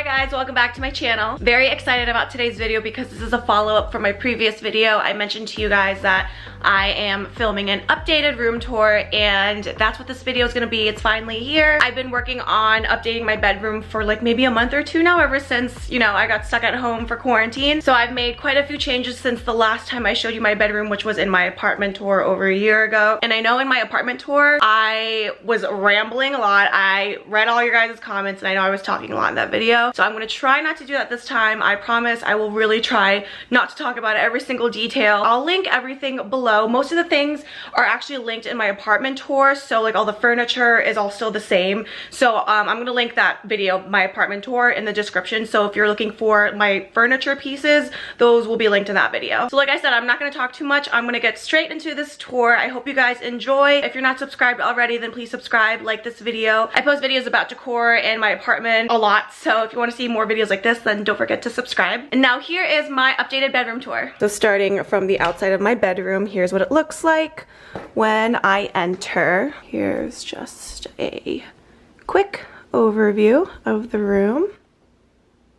Hi guys, welcome back to my channel. Very excited about today's video because this is a follow-up from my previous video. I mentioned to you guys that I am filming an updated room tour and that's what this video is gonna be. It's finally here. I've been working on updating my bedroom for like maybe a month or two now, ever since, you know, I got stuck at home for quarantine. So I've made quite a few changes since the last time I showed you my bedroom, which was in my apartment tour over a year ago. And I know in my apartment tour, I was rambling a lot. I read all your guys' comments and I know I was talking a lot in that video. So I'm gonna try not to do that this time. I promise I will really try not to talk about every single detail. I'll link everything below. Most of the things are actually linked in my apartment tour, so like all the furniture is all still the same. So I'm gonna link that video, my apartment tour, in the description. So if you're looking for my furniture pieces, those will be linked in that video. So like I said, I'm not gonna talk too much. I'm gonna get straight into this tour. I hope you guys enjoy. If you're not subscribed already, then please subscribe, like this video. I post videos about decor and my apartment a lot, so if you want to see more videos like this, then don't forget to subscribe. And now here is my updated bedroom tour. So starting from the outside of my bedroom, here's what it looks like when I enter. Here's just a quick overview of the room.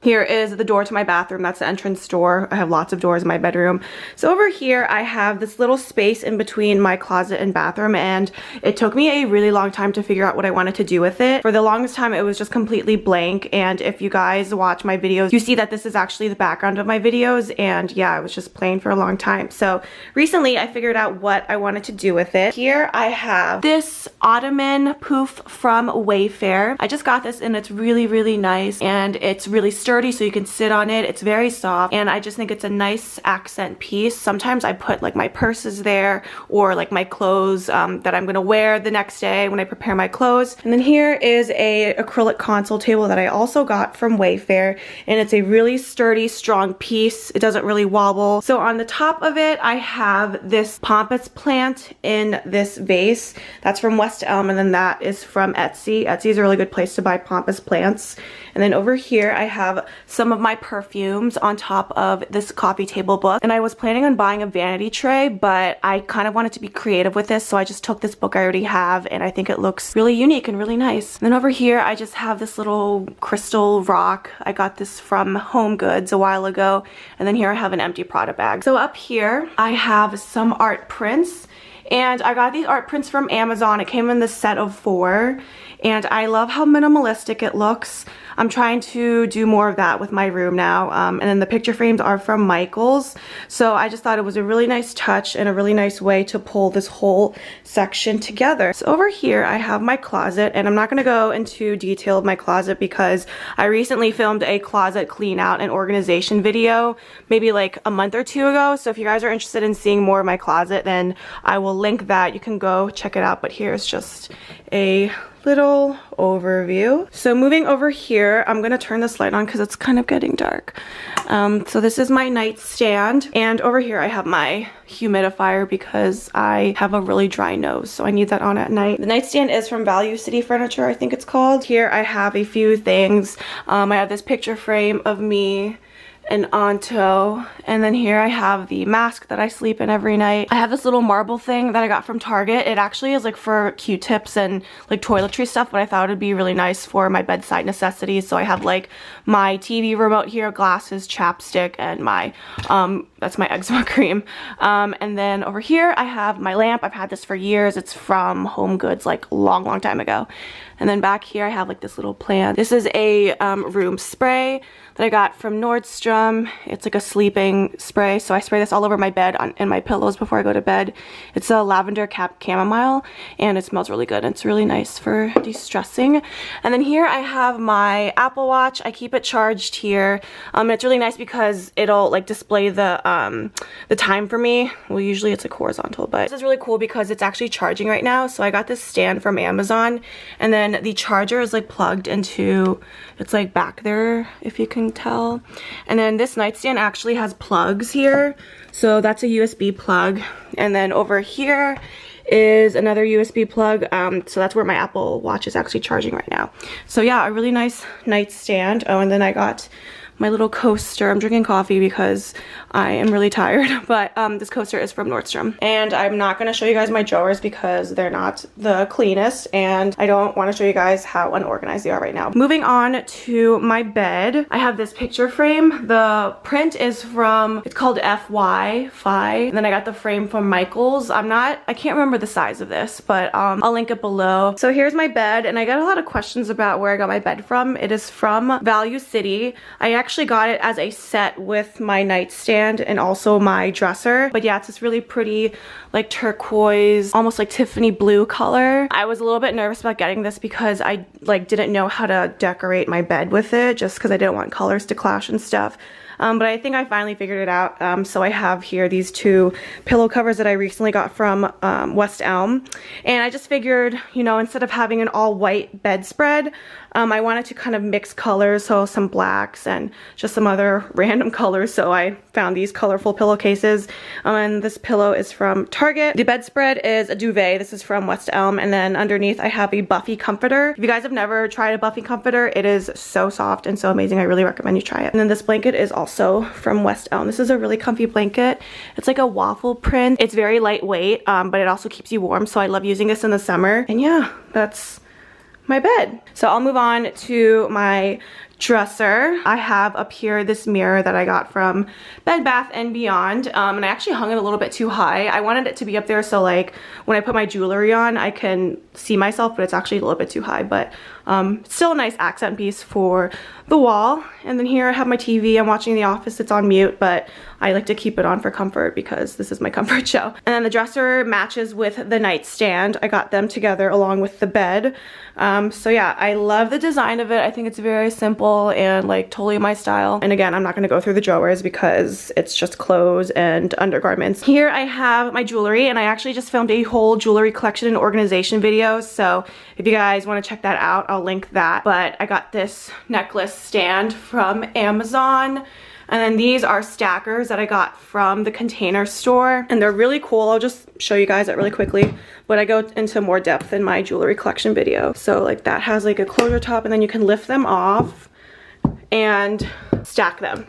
Here is the door to my bathroom. That's the entrance door. I have lots of doors in my bedroom. So over here, I have this little space in between my closet and bathroom, and it took me a really long time to figure out what I wanted to do with it. For the longest time, it was just completely blank, and if you guys watch my videos, you see that this is actually the background of my videos, and yeah, it was just plain for a long time. So recently, I figured out what I wanted to do with it. Here, I have this ottoman poof from Wayfair. I just got this, and it's really, really nice, and it's really sturdy, so you can sit on it. It's very soft, and I just think it's a nice accent piece. Sometimes I put like my purses there, or like my clothes that I'm gonna wear the next day when I prepare my clothes. And then here is a acrylic console table that I also got from Wayfair, and it's a really sturdy, strong piece. It doesn't really wobble. So on the top of it, I have this pampas plant in this vase. That's from West Elm, and then that is from Etsy. Etsy is a really good place to buy pampas plants. And then over here, I have some of my perfumes on top of this coffee table book. And I was planning on buying a vanity tray, but I kind of wanted to be creative with this, so I just took this book I already have, and I think it looks really unique and really nice. And then over here, I just have this little crystal rock. I got this from Home Goods a while ago. And then here I have an empty Prada bag. So up here, I have some art prints. And I got these art prints from Amazon. It came in the set of 4, and I love how minimalistic it looks. I'm trying to do more of that with my room now. And then the picture frames are from Michaels. So I just thought it was a really nice touch and a really nice way to pull this whole section together. So over here I have my closet, and I'm not going to go into detail of my closet because I recently filmed a closet clean out and organization video maybe like a month or two ago. So if you guys are interested in seeing more of my closet, then I will link that. You can go check it out, but here's just a little overview. So moving over here, I'm gonna turn this light on because it's kind of getting dark. So this is my nightstand, and over here I have my humidifier because I have a really dry nose, so I need that on at night. The nightstand is from Value City Furniture, I think it's called. Here I have a few things. I have this picture frame of me and Anto, and then here I have the mask that I sleep in every night. I have this little marble thing that I got from Target. It actually is like for Q-tips and like toiletry stuff, but I thought it would be really nice for my bedside necessities. So I have like my TV remote here, glasses, chapstick, and my that's my eczema cream. And then over here I have my lamp. I've had this for years. It's from Home Goods like a long time ago. And then back here I have like this little plant. This is a room spray that I got from Nordstrom. It's like a sleeping spray, so I spray this all over my bed and my pillows before I go to bed. It's a lavender chamomile, and it smells really good. It's really nice for de-stressing. And then here I have my Apple Watch. I keep it charged here. It's really nice because it'll like display the time for me. Well, usually it's like horizontal, but this is really cool because it's actually charging right now. So I got this stand from Amazon, and then the charger is like plugged into, it's like back there if you can tell. And then this nightstand actually has plugs here, so that's a USB plug. And then over here is another USB plug, so that's where my Apple Watch is actually charging right now. So yeah, a really nice nightstand. Oh, and then I got my little coaster. I'm drinking coffee because I am really tired, but this coaster is from Nordstrom. And I'm not going to show you guys my drawers because they're not the cleanest, and I don't want to show you guys how unorganized they are right now. Moving on to my bed, I have this picture frame. The print is from, it's called FY, and then I got the frame from Michaels. I can't remember the size of this, but I'll link it below. So here's my bed, and I got a lot of questions about where I got my bed from. It is from Value City. I actually got it as a set with my nightstand and also my dresser. But yeah, it's this really pretty like turquoise, almost like Tiffany blue color. I was a little bit nervous about getting this because I like didn't know how to decorate my bed with it, just because I didn't want colors to clash and stuff. But I think I finally figured it out. So I have here these two pillow covers that I recently got from West Elm. And I just figured, you know, instead of having an all white bedspread, I wanted to kind of mix colors, so some blacks and just some other random colors. So I found these colorful pillowcases. And this pillow is from Target. The bedspread is a duvet. This is from West Elm. And then underneath I have a Buffy comforter. If you guys have never tried a Buffy comforter, it is so soft and so amazing. I really recommend you try it. And then this blanket is also from West Elm. This is a really comfy blanket. It's like a waffle print. It's very lightweight, but it also keeps you warm. So I love using this in the summer. And yeah, that's my bed. So I'll move on to my dresser. I have up here this mirror that I got from Bed Bath & Beyond, and I actually hung it a little bit too high. I wanted it to be up there so like when I put my jewelry on I can see myself, but it's actually a little bit too high, but still a nice accent piece for the wall. And then here I have my TV. I'm watching The Office. It's on mute, but I like to keep it on for comfort because this is my comfort show. And then the dresser matches with the nightstand. I got them together along with the bed. So yeah, I love the design of it. I think it's very simple and like totally my style. And again, I'm not gonna go through the drawers because it's just clothes and undergarments. Here I have my jewelry, and I actually just filmed a whole jewelry collection and organization video. So if you guys wanna check that out, I'll link that. But I got this necklace stand from Amazon. And then these are stackers that I got from the Container Store, and they're really cool. I'll just show you guys that really quickly, but I go into more depth in my jewelry collection video. So like that has like a closure top, and then you can lift them off and stack them,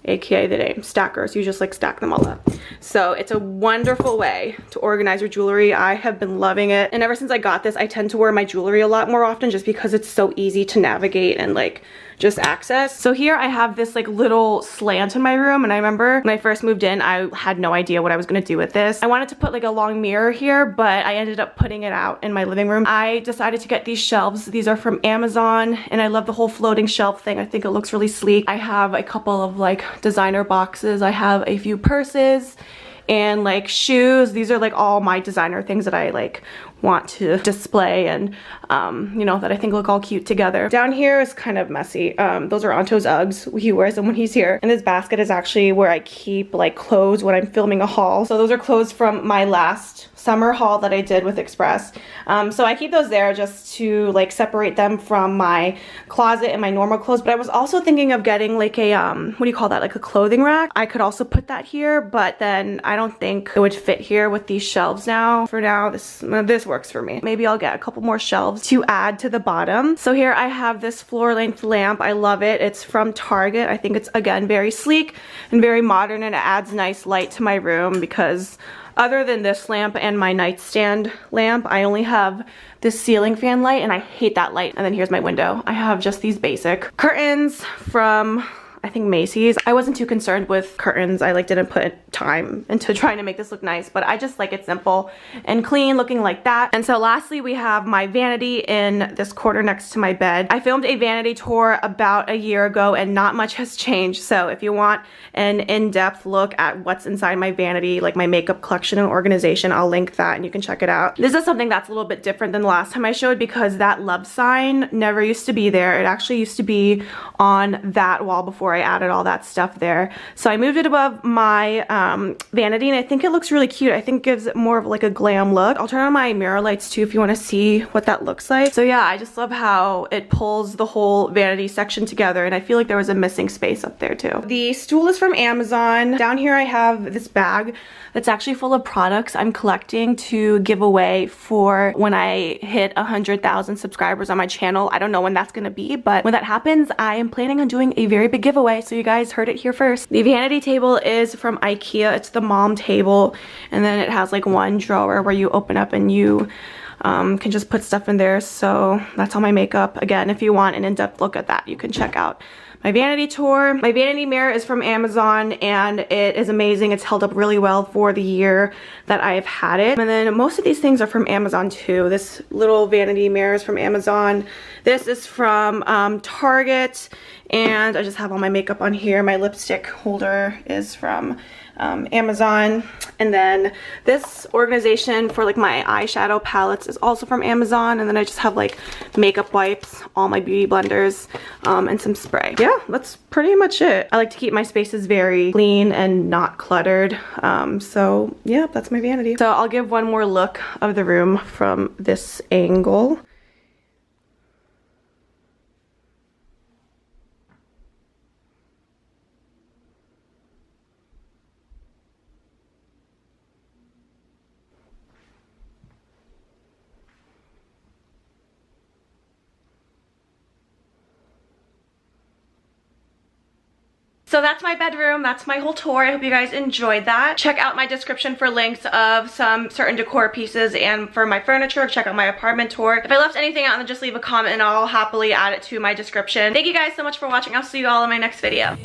aka the name stackers. You just like stack them all up. So it's a wonderful way to organize your jewelry. I have been loving it, and ever since I got this I tend to wear my jewelry a lot more often just because it's so easy to navigate and like just access. So here I have this like little slant in my room, and I remember when I first moved in I had no idea what I was gonna do with this. I wanted to put like a long mirror here, but I ended up putting it out in my living room. I decided to get these shelves. These are from Amazon, and I love the whole floating shelf thing. I think it looks really sleek. I have a couple of like designer boxes. I have a few purses and like shoes. These are like all my designer things that I like want to display and you know, that I think look all cute together. Down here is kind of messy. Those are Anto's Uggs. He wears them when he's here. And this basket is actually where I keep like clothes when I'm filming a haul. So those are clothes from my last summer haul that I did with Express. So I keep those there just to like separate them from my closet and my normal clothes. But I was also thinking of getting like a what do you call that, like a clothing rack. I could also put that here, but then I don't think it would fit here with these shelves now. For now, this works for me. Maybe I'll get a couple more shelves to add to the bottom. So here I have this floor length lamp. I love it. It's from Target. I think it's again very sleek and very modern, and it adds nice light to my room because other than this lamp and my nightstand lamp, I only have this ceiling fan light, and I hate that light. And then here's my window. I have just these basic curtains from I think Macy's. I wasn't too concerned with curtains. I like didn't put time into trying to make this look nice, but I just like it simple and clean looking like that. And so lastly, we have my vanity in this corner next to my bed. I filmed a vanity tour about a year ago and not much has changed. So if you want an in-depth look at what's inside my vanity, like my makeup collection and organization, I'll link that and you can check it out. This is something that's a little bit different than the last time I showed because that love sign never used to be there. It actually used to be on that wall before I added all that stuff there. So I moved it above my vanity, and I think it looks really cute. I think it gives it more of like a glam look. I'll turn on my mirror lights too if you want to see what that looks like. So yeah, I just love how it pulls the whole vanity section together, and I feel like there was a missing space up there too. The stool is from Amazon. Down here I have this bag that's actually full of products I'm collecting to give away for when I hit 100,000 subscribers on my channel. I don't know when that's gonna be, but when that happens, I am planning on doing a very big giveaway. giveaway, so you guys heard it here first. The vanity table is from IKEA. It's the mom table, and then it has like one drawer where you open up and you can just put stuff in there. So that's all my makeup. Again, if you want an in-depth look at that, you can check out my vanity tour. My vanity mirror is from Amazon and it is amazing. It's held up really well for the year that I've had it. And then most of these things are from Amazon too. This little vanity mirror is from Amazon. This is from Target, and I just have all my makeup on here. My lipstick holder is from Amazon. And then this organization for like my eyeshadow palettes is also from Amazon. And then I just have like makeup wipes, all my beauty blenders, and some spray. Yeah, that's pretty much it. I like to keep my spaces very clean and not cluttered. So yeah, that's my vanity. So I'll give one more look of the room from this angle. So that's my bedroom, that's my whole tour. I hope you guys enjoyed that. Check out my description for links of some certain decor pieces and for my furniture. Check out my apartment tour. If I left anything out, then just leave a comment and I'll happily add it to my description. Thank you guys so much for watching. I'll see you all in my next video.